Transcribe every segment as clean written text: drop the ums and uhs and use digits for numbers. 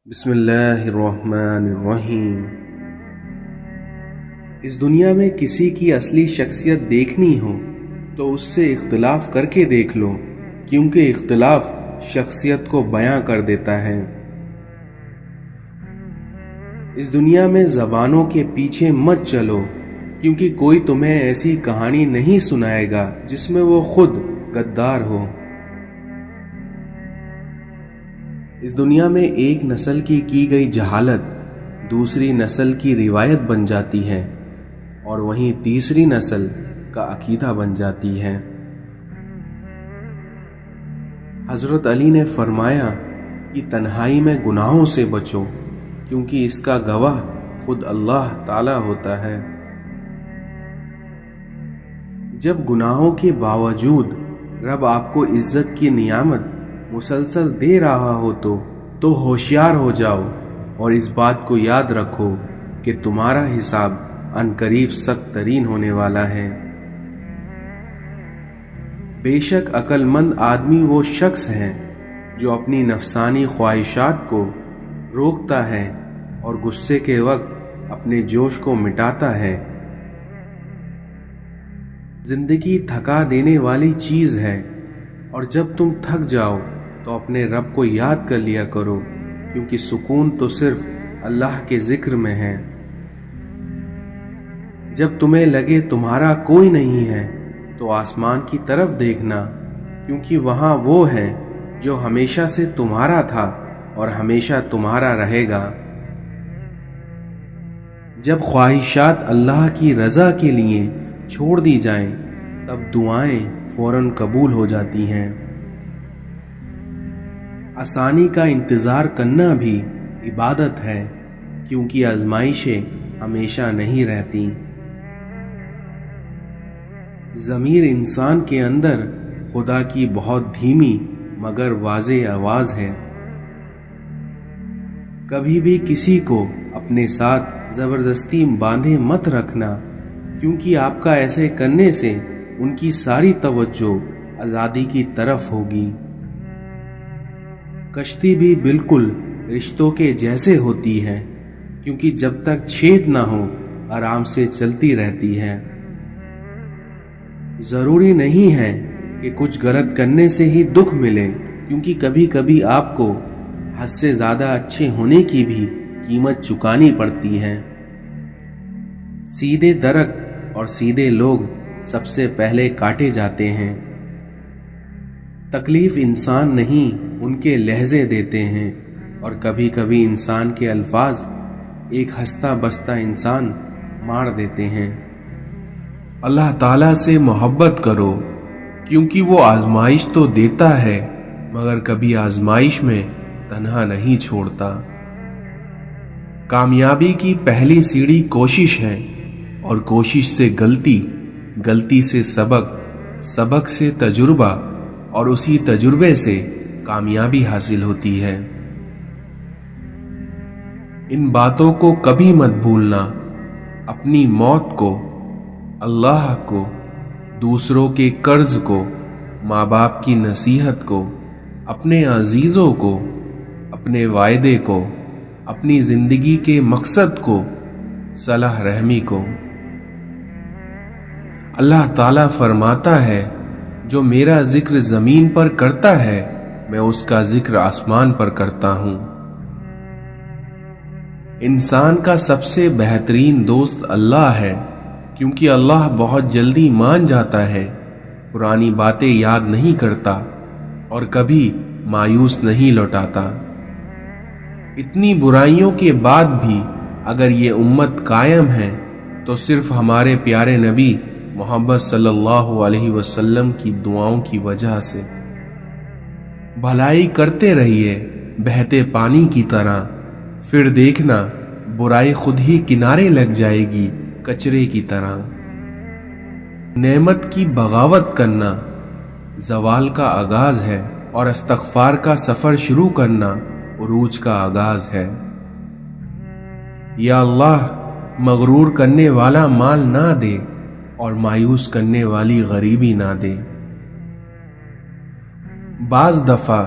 بسم اللہ الرحمن الرحیم۔ اس دنیا میں کسی کی اصلی شخصیت دیکھنی ہو تو اس سے اختلاف کر کے دیکھ لو، کیونکہ اختلاف شخصیت کو بیاں کر دیتا ہے۔ اس دنیا میں زبانوں کے پیچھے مت چلو، کیونکہ کوئی تمہیں ایسی کہانی نہیں سنائے گا جس میں وہ خود غدار ہو۔ اس دنیا میں ایک نسل کی گئی جہالت دوسری نسل کی روایت بن جاتی ہے، اور وہیں تیسری نسل کا عقیدہ بن جاتی ہے۔ حضرت علی نے فرمایا کہ تنہائی میں گناہوں سے بچو، کیونکہ اس کا گواہ خود اللہ تعالی ہوتا ہے۔ جب گناہوں کے باوجود رب آپ کو عزت کی نعمت مسلسل دے رہا ہو تو ہوشیار ہو جاؤ، اور اس بات کو یاد رکھو کہ تمہارا حساب عنقریب سخت ترین ہونے والا ہے۔ بے شک عقل مند آدمی وہ شخص ہے جو اپنی نفسانی خواہشات کو روکتا ہے اور غصے کے وقت اپنے جوش کو مٹاتا ہے۔ زندگی تھکا دینے والی چیز ہے، اور جب تم تھک جاؤ تو اپنے رب کو یاد کر لیا کرو، کیونکہ سکون تو صرف اللہ کے ذکر میں ہے۔ جب تمہیں لگے تمہارا کوئی نہیں ہے تو آسمان کی طرف دیکھنا، کیونکہ وہاں وہ ہے جو ہمیشہ سے تمہارا تھا اور ہمیشہ تمہارا رہے گا۔ جب خواہشات اللہ کی رضا کے لیے چھوڑ دی جائیں تب دعائیں فوراً قبول ہو جاتی ہیں۔ آسانی کا انتظار کرنا بھی عبادت ہے، کیونکہ آزمائشیں ہمیشہ نہیں رہتی۔ ضمیر انسان کے اندر خدا کی بہت دھیمی مگر واضح آواز ہے۔ کبھی بھی کسی کو اپنے ساتھ زبردستی باندھے مت رکھنا، کیونکہ آپ کا ایسے کرنے سے ان کی ساری توجہ آزادی کی طرف ہوگی۔ کشتی بھی بالکل رشتوں کے جیسے ہوتی ہے، کیونکہ جب تک چھید نہ ہو آرام سے چلتی رہتی ہے۔ ضروری نہیں ہے کہ کچھ غلط کرنے سے ہی دکھ ملے، کیونکہ کبھی کبھی آپ کو حد سے زیادہ اچھے ہونے کی بھی قیمت چکانی پڑتی ہے۔ سیدھے درخت اور سیدھے لوگ سب سے پہلے کاٹے جاتے ہیں۔ تکلیف انسان نہیں ان کے لہجے دیتے ہیں، اور کبھی کبھی انسان کے الفاظ ایک ہنستا بستا انسان مار دیتے ہیں۔ اللہ تعالیٰ سے محبت کرو، کیونکہ وہ آزمائش تو دیتا ہے مگر کبھی آزمائش میں تنہا نہیں چھوڑتا۔ کامیابی کی پہلی سیڑھی کوشش ہے، اور کوشش سے غلطی، غلطی سے سبق، سبق سے تجربہ، اور اسی تجربے سے کامیابی حاصل ہوتی ہے۔ ان باتوں کو کبھی مت بھولنا، اپنی موت کو، اللہ کو، دوسروں کے قرض کو، ماں باپ کی نصیحت کو، اپنے عزیزوں کو، اپنے وعدے کو، اپنی زندگی کے مقصد کو، صلح رحمی کو۔ اللہ تعالیٰ فرماتا ہے، جو میرا ذکر زمین پر کرتا ہے میں اس کا ذکر آسمان پر کرتا ہوں۔ انسان کا سب سے بہترین دوست اللہ ہے، کیونکہ اللہ بہت جلدی مان جاتا ہے، پرانی باتیں یاد نہیں کرتا، اور کبھی مایوس نہیں لوٹاتا۔ اتنی برائیوں کے بعد بھی اگر یہ امت قائم ہے تو صرف ہمارے پیارے نبی محمد صلی اللہ علیہ وسلم کی دعاؤں کی وجہ سے۔ بھلائی کرتے رہیے بہتے پانی کی طرح، پھر دیکھنا برائی خود ہی کنارے لگ جائے گی کچرے کی طرح۔ نعمت کی بغاوت کرنا زوال کا آغاز ہے، اور استغفار کا سفر شروع کرنا عروج کا آغاز ہے۔ یا اللہ، مغرور کرنے والا مال نہ دے اور مایوس کرنے والی غریبی نہ دے۔ بعض دفعہ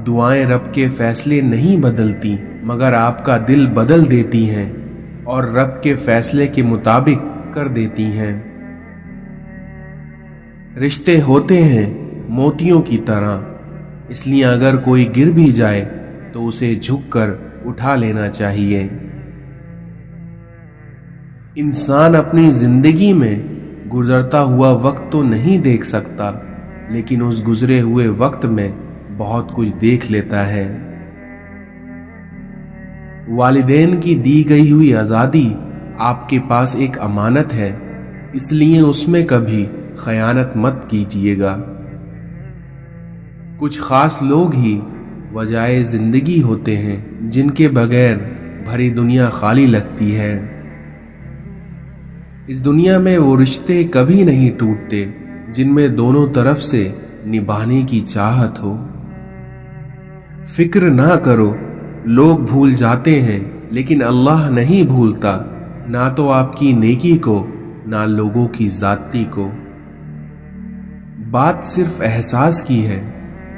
دعائیں رب کے فیصلے نہیں بدلتی، مگر آپ کا دل بدل دیتی ہیں اور رب کے فیصلے کے مطابق کر دیتی ہیں۔ رشتے ہوتے ہیں موتیوں کی طرح، اس لیے اگر کوئی گر بھی جائے تو اسے جھک کر اٹھا لینا چاہیے۔ انسان اپنی زندگی میں گزرتا ہوا وقت تو نہیں دیکھ سکتا، لیکن اس گزرے ہوئے وقت میں بہت کچھ دیکھ لیتا ہے۔ والدین کی دی گئی ہوئی آزادی آپ کے پاس ایک امانت ہے، اس لیے اس میں کبھی خیانت مت کیجیے گا۔ کچھ خاص لوگ ہی وجائے زندگی ہوتے ہیں جن کے بغیر بھری دنیا خالی لگتی ہے۔ اس دنیا میں وہ رشتے کبھی نہیں ٹوٹتے جن میں دونوں طرف سے نبھانے کی چاہت ہو۔ فکر نہ کرو، لوگ بھول جاتے ہیں لیکن اللہ نہیں بھولتا، نہ تو آپ کی نیکی کو نہ لوگوں کی ذاتی کو۔ بات صرف احساس کی ہے،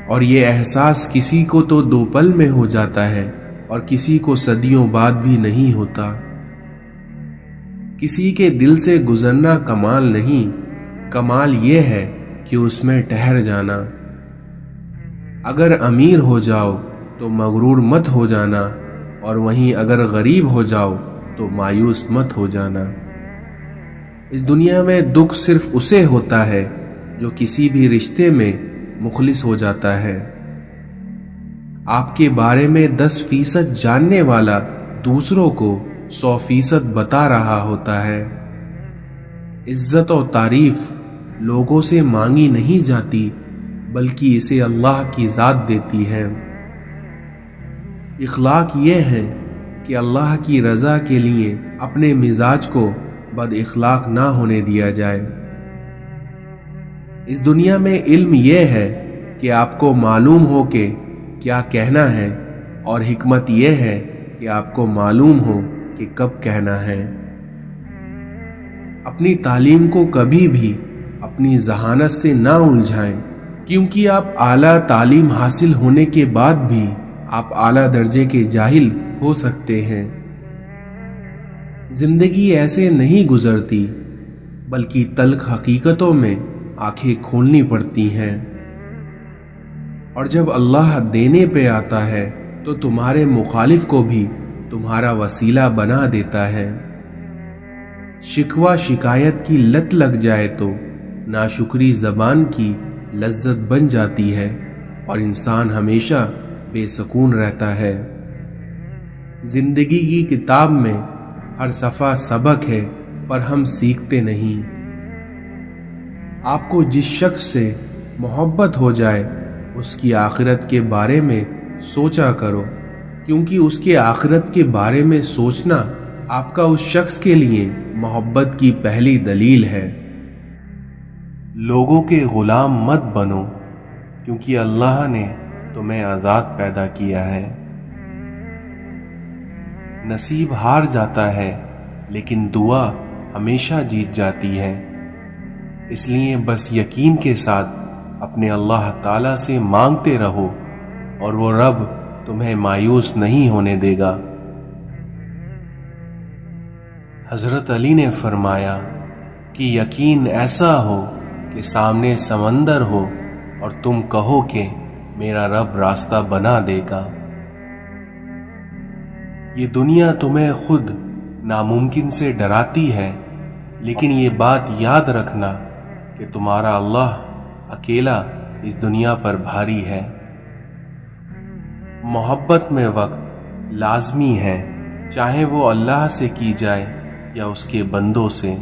اور یہ احساس کسی کو تو 2 پل میں ہو جاتا ہے اور کسی کو صدیوں بعد بھی نہیں ہوتا۔ کسی کے دل سے گزرنا کمال نہیں، کمال یہ ہے کہ اس میں ٹھہر جانا۔ اگر امیر ہو جاؤ تو مغرور مت ہو جانا، اور وہیں اگر غریب ہو جاؤ تو مایوس مت ہو جانا۔ اس دنیا میں دکھ صرف اسے ہوتا ہے جو کسی بھی رشتے میں مخلص ہو جاتا ہے۔ آپ کے بارے میں 10% جاننے والا دوسروں کو 100% بتا رہا ہوتا ہے۔ عزت و تعریف لوگوں سے مانگی نہیں جاتی، بلکہ اسے اللہ کی ذات دیتی ہے۔ اخلاق یہ ہے کہ اللہ کی رضا کے لیے اپنے مزاج کو بد اخلاق نہ ہونے دیا جائے۔ اس دنیا میں علم یہ ہے کہ آپ کو معلوم ہو کہ کیا کہنا ہے، اور حکمت یہ ہے کہ آپ کو معلوم ہو کہ کب کہنا ہے۔ اپنی تعلیم کو کبھی بھی اپنی ذہانت سے نہ الجھائیں، کیونکہ آپ اعلیٰ تعلیم حاصل ہونے کے بعد بھی آپ اعلیٰ درجے کے جاہل ہو سکتے ہیں۔ زندگی ایسے نہیں گزرتی، بلکہ تلخ حقیقتوں میں آنکھیں کھولنی پڑتی ہیں، اور جب اللہ دینے پہ آتا ہے تو تمہارے مخالف کو بھی تمہارا وسیلہ بنا دیتا ہے۔ شکوہ شکایت کی لت لگ جائے تو ناشکری زبان کی لذت بن جاتی ہے، اور انسان ہمیشہ بے سکون رہتا ہے۔ زندگی کی کتاب میں ہر صفحہ سبق ہے، پر ہم سیکھتے نہیں۔ آپ کو جس شخص سے محبت ہو جائے اس کی آخرت کے بارے میں سوچا کرو، کیونکہ اس کے آخرت کے بارے میں سوچنا آپ کا اس شخص کے لیے محبت کی پہلی دلیل ہے۔ لوگوں کے غلام مت بنو، کیونکہ اللہ نے تمہیں آزاد پیدا کیا ہے۔ نصیب ہار جاتا ہے لیکن دعا ہمیشہ جیت جاتی ہے، اس لیے بس یقین کے ساتھ اپنے اللہ تعالیٰ سے مانگتے رہو، اور وہ رب تمہیں مایوس نہیں ہونے دے گا۔ حضرت علی نے فرمایا کہ یقین ایسا ہو کہ سامنے سمندر ہو اور تم کہو کہ میرا رب راستہ بنا دے گا۔ یہ دنیا تمہیں خود ناممکن سے ڈراتی ہے، لیکن یہ بات یاد رکھنا کہ تمہارا اللہ اکیلا اس دنیا پر بھاری ہے۔ محبت میں وقت لازمی ہے، چاہے وہ اللہ سے کی جائے یا اس کے بندوں سے۔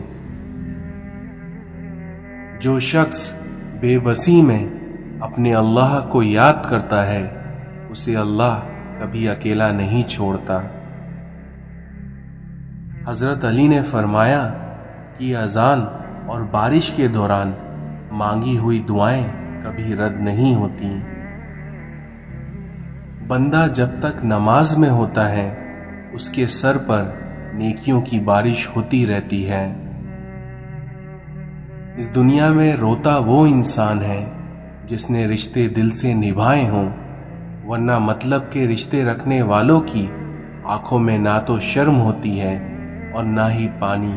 جو شخص بے بسی میں اپنے اللہ کو یاد کرتا ہے، اسے اللہ کبھی اکیلا نہیں چھوڑتا۔ حضرت علی نے فرمایا کہ اذان اور بارش کے دوران مانگی ہوئی دعائیں کبھی رد نہیں ہوتی۔ بندہ جب تک نماز میں ہوتا ہے اس کے سر پر نیکیوں کی بارش ہوتی رہتی ہے۔ اس دنیا میں روتا وہ انسان ہے جس نے رشتے دل سے نبھائے ہوں، ورنہ مطلب کے رشتے رکھنے والوں کی آنکھوں میں نہ تو شرم ہوتی ہے اور نہ ہی پانی۔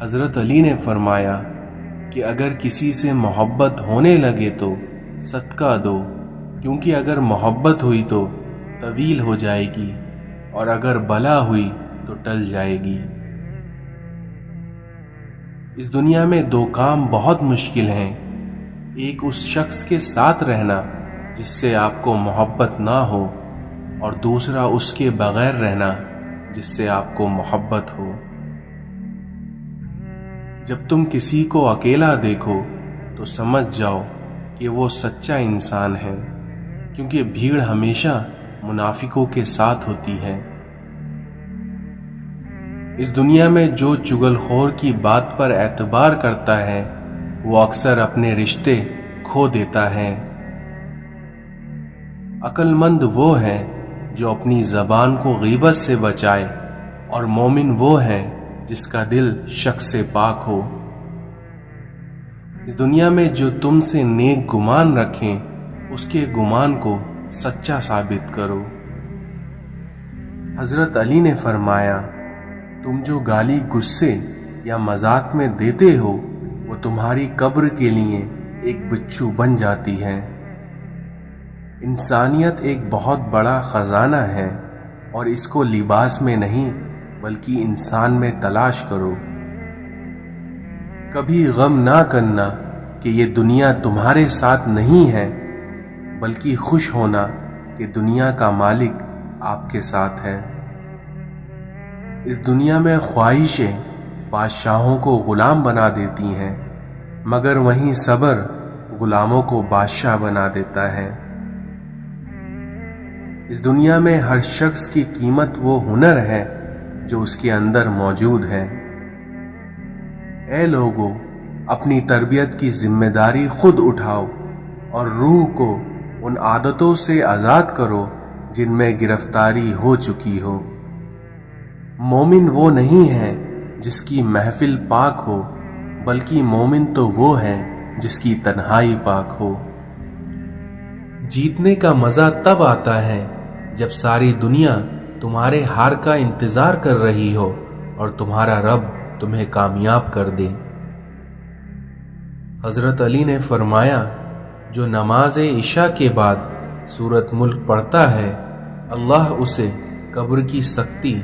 حضرت علی نے فرمایا کہ اگر کسی سے محبت ہونے لگے تو صدقہ دو، کیونکہ اگر محبت ہوئی تو طویل ہو جائے گی اور اگر بلا ہوئی تو ٹل جائے گی۔ اس دنیا میں دو کام بہت مشکل ہیں، ایک اس شخص کے ساتھ رہنا جس سے آپ کو محبت نہ ہو، اور دوسرا اس کے بغیر رہنا جس سے آپ کو محبت ہو۔ جب تم کسی کو اکیلا دیکھو تو سمجھ جاؤ کہ وہ سچا انسان ہے، کیونکہ بھیڑ ہمیشہ منافقوں کے ساتھ ہوتی ہے۔ اس دنیا میں جو چغل خور کی بات پر اعتبار کرتا ہے وہ اکثر اپنے رشتے کھو دیتا ہے۔ عقل مند وہ ہے جو اپنی زبان کو غیبت سے بچائے، اور مومن وہ ہے جس کا دل شک سے پاک ہو۔ اس دنیا میں جو تم سے نیک گمان رکھیں اس کے گمان کو سچا ثابت کرو۔ حضرت علی نے فرمایا، تم جو گالی غصے یا مذاق میں دیتے ہو وہ تمہاری قبر کے لیے ایک بچھو بن جاتی ہے۔ انسانیت ایک بہت بڑا خزانہ ہے، اور اس کو لباس میں نہیں بلکہ انسان میں تلاش کرو۔ کبھی غم نہ کرنا کہ یہ دنیا تمہارے ساتھ نہیں ہے، بلکہ خوش ہونا کہ دنیا کا مالک آپ کے ساتھ ہے۔ اس دنیا میں خواہشیں بادشاہوں کو غلام بنا دیتی ہیں، مگر وہیں صبر غلاموں کو بادشاہ بنا دیتا ہے۔ اس دنیا میں ہر شخص کی قیمت وہ ہنر ہے جو اس کے اندر موجود ہے۔ اے لوگو، اپنی تربیت کی ذمہ داری خود اٹھاؤ اور روح کو ان عادتوں سے آزاد کرو جن میں گرفتاری ہو چکی ہو۔ مومن وہ نہیں ہے جس کی محفل پاک ہو، بلکہ مومن تو وہ ہے جس کی تنہائی پاک ہو۔ جیتنے کا مزہ تب آتا ہے جب ساری دنیا تمہارے ہار کا انتظار کر رہی ہو اور تمہارا رب تمہیں کامیاب کر دے۔ حضرت علی نے فرمایا، جو نماز عشاء کے بعد سورۃ ملک پڑھتا ہے اللہ اسے قبر کی سختی،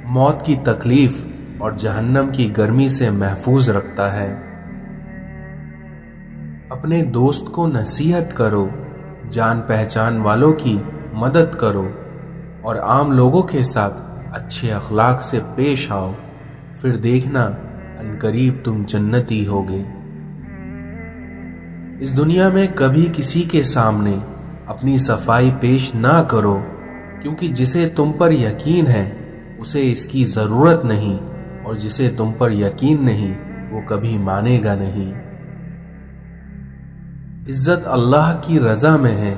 موت کی تکلیف اور جہنم کی گرمی سے محفوظ رکھتا ہے۔ اپنے دوست کو نصیحت کرو، جان پہچان والوں کی مدد کرو، اور عام لوگوں کے ساتھ اچھے اخلاق سے پیش آؤ، پھر دیکھنا عنقریب تم جنتی ہوگے۔ اس دنیا میں کبھی کسی کے سامنے اپنی صفائی پیش نہ کرو، کیونکہ جسے تم پر یقین ہے اسے اس کی ضرورت نہیں، اور جسے تم پر یقین نہیں وہ کبھی مانے گا نہیں۔ عزت اللہ کی رضا میں ہے،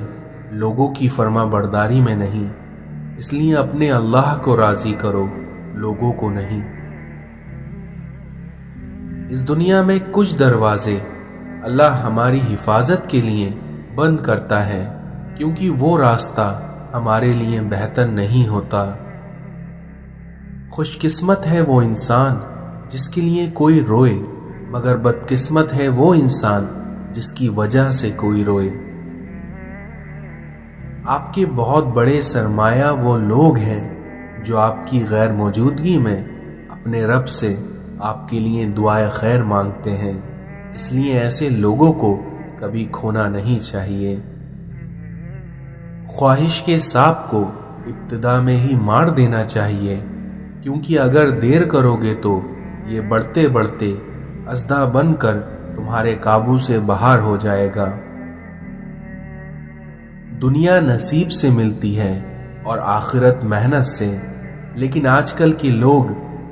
لوگوں کی فرما برداری میں نہیں، اس لیے اپنے اللہ کو راضی کرو، لوگوں کو نہیں۔ اس دنیا میں کچھ دروازے اللہ ہماری حفاظت کے لیے بند کرتا ہے، کیونکہ وہ راستہ ہمارے لیے بہتر نہیں ہوتا۔ خوش قسمت ہے وہ انسان جس کے لیے کوئی روئے، مگر بدقسمت ہے وہ انسان جس کی وجہ سے کوئی روئے۔ آپ کے بہت بڑے سرمایہ وہ لوگ ہیں جو آپ کی غیر موجودگی میں اپنے رب سے آپ کے لیے دعائے خیر مانگتے ہیں، اس لیے ایسے لوگوں کو کبھی کھونا نہیں چاہیے۔ خواہش کے سانپ کو ابتدا میں ہی مار دینا چاہیے، کیونکہ اگر دیر کرو گے تو یہ بڑھتے بڑھتے اژدھا بن کر تمہارے قابو سے باہر ہو جائے گا۔ دنیا نصیب سے ملتی ہے اور آخرت محنت سے، لیکن آج کل کے لوگ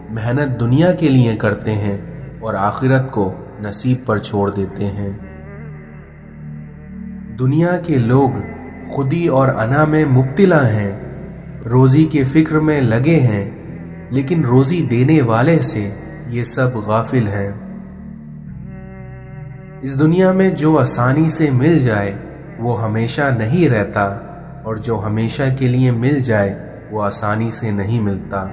محنت دنیا کے لیے کرتے ہیں اور آخرت کو نصیب پر چھوڑ دیتے ہیں۔ دنیا کے لوگ خودی اور انا میں مبتلا ہیں، روزی کے فکر میں لگے ہیں، لیکن روزی دینے والے سے یہ سب غافل ہیں۔ اس دنیا میں جو آسانی سے مل جائے وہ ہمیشہ نہیں رہتا، اور جو ہمیشہ کے لیے مل جائے وہ آسانی سے نہیں ملتا۔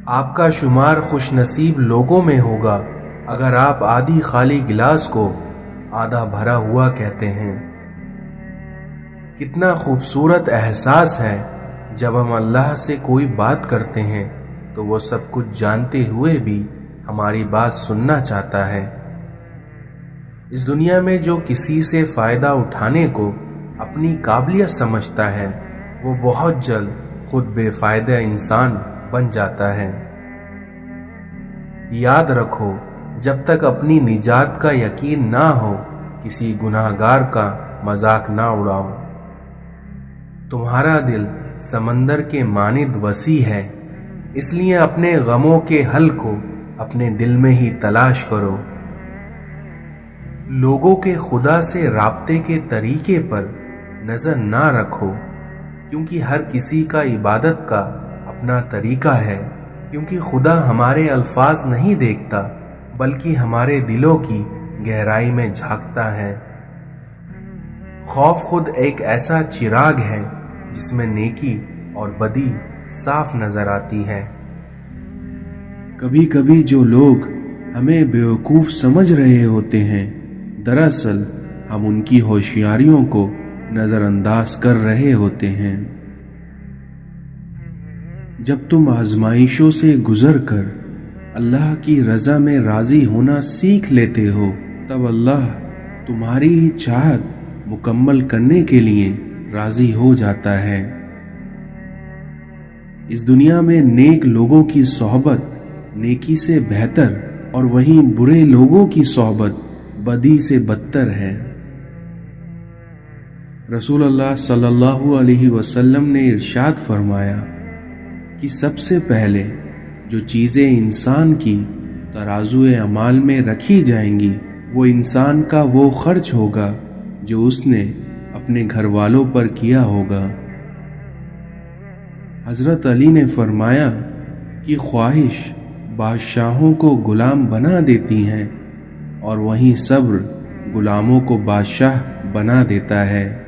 آپ کا شمار خوش نصیب لوگوں میں ہوگا اگر آپ آدھی خالی گلاس کو آدھا بھرا ہوا کہتے ہیں۔ کتنا خوبصورت احساس ہے جب ہم اللہ سے کوئی بات کرتے ہیں تو وہ سب کچھ جانتے ہوئے بھی ہماری بات سننا چاہتا ہے۔ اس دنیا میں جو کسی سے فائدہ اٹھانے کو اپنی قابلیت سمجھتا ہے وہ بہت جلد خود بے فائدہ انسان بن جاتا ہے۔ یاد رکھو، جب تک اپنی نجات کا یقین نہ ہو کسی گناہگار کا مذاق نہ اڑاؤ۔ تمہارا دل سمندر کے مانند وسیع ہے، اس لیے اپنے غموں کے حل کو اپنے دل میں ہی تلاش کرو۔ لوگوں کے خدا سے رابطے کے طریقے پر نظر نہ رکھو، کیونکہ ہر کسی کا عبادت کا اپنا طریقہ ہے، کیونکہ خدا ہمارے الفاظ نہیں دیکھتا بلکہ ہمارے دلوں کی گہرائی میں جھانکتا ہے۔ خوف خود ایک ایسا چراغ ہے جس میں نیکی اور بدی صاف نظر آتی ہے۔ کبھی کبھی جو لوگ ہمیں بیوقوف سمجھ رہے ہوتے ہیں، دراصل ہم ان کی ہوشیاریوں کو نظر انداز کر رہے ہوتے ہیں۔ جب تم آزمائشوں سے گزر کر اللہ کی رضا میں راضی ہونا سیکھ لیتے ہو، تب اللہ تمہاری ہی چاہت مکمل کرنے کے لیے راضی ہو جاتا ہے۔ اس دنیا میں نیک لوگوں کی صحبت نیکی سے بہتر اور وہیں برے لوگوں کی صحبت بدی سے بدتر ہے۔ رسول اللہ صلی اللہ علیہ وسلم نے ارشاد فرمایا کہ سب سے پہلے جو چیزیں انسان کی ترازو اعمال میں رکھی جائیں گی وہ انسان کا وہ خرچ ہوگا جو اس نے اپنے گھر والوں پر کیا ہوگا۔ حضرت علی نے فرمایا کہ خواہش بادشاہوں کو غلام بنا دیتی ہیں اور وہیں صبر غلاموں کو بادشاہ بنا دیتا ہے۔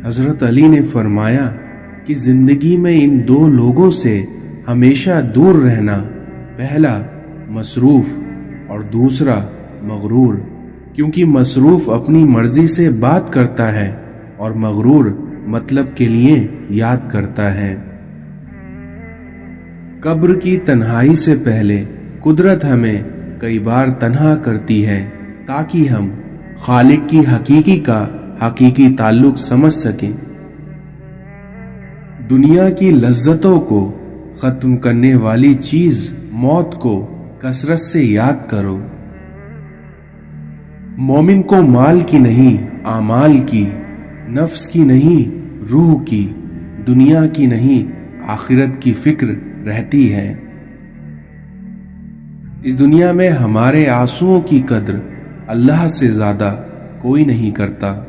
حضرت علی نے فرمایا کہ زندگی میں ان دو لوگوں سے ہمیشہ دور رہنا، پہلا مصروف اور دوسرا مغرور، کیونکہ مصروف اپنی مرضی سے بات کرتا ہے اور مغرور مطلب کے لیے یاد کرتا ہے۔ قبر کی تنہائی سے پہلے قدرت ہمیں کئی بار تنہا کرتی ہے تاکہ ہم خالق کی حقیقی تعلق سمجھ سکیں۔ دنیا کی لذتوں کو ختم کرنے والی چیز موت کو کثرت سے یاد کرو۔ مومن کو مال کی نہیں اعمال کی، نفس کی نہیں روح کی، دنیا کی نہیں آخرت کی فکر رہتی ہے۔ اس دنیا میں ہمارے آنسوؤں کی قدر اللہ سے زیادہ کوئی نہیں کرتا۔